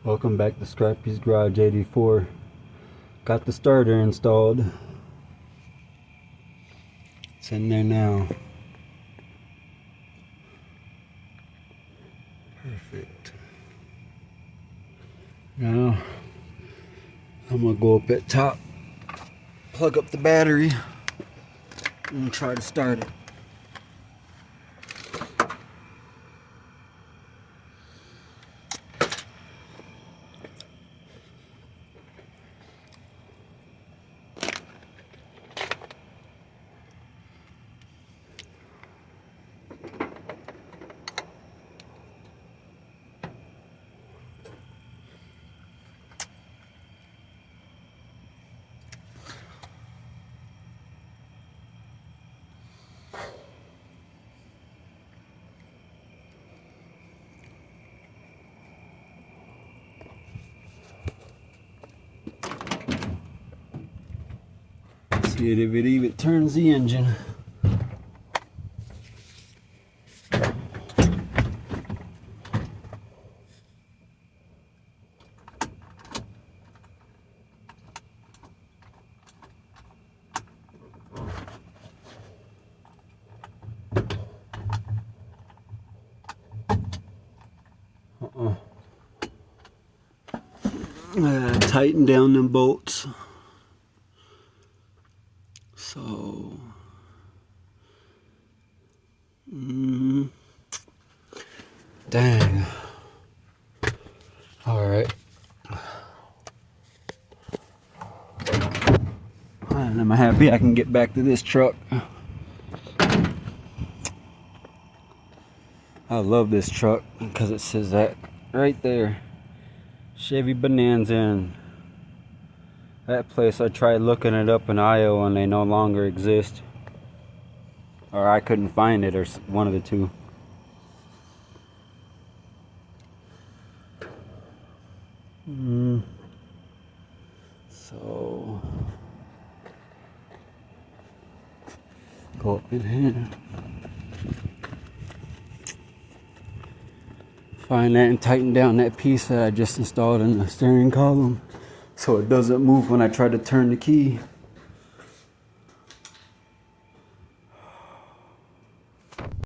Welcome back to Scrappy's Garage 84. Got the starter installed. It's in there now. Perfect. Now I'm gonna go up at top, plug up the battery, and try to start it. See it if it even turns the engine. Tighten down them bolts. So, dang. All right. And I'm happy I can get back to this truck. I love this truck because it says that right there. Chevy Bonanza. And that place, I tried looking it up in Iowa and they no longer exist. Or I couldn't find it, or one of the two. So, go up in here. Find that and tighten down that piece that I just installed in the steering column so it doesn't move when I try to turn the key.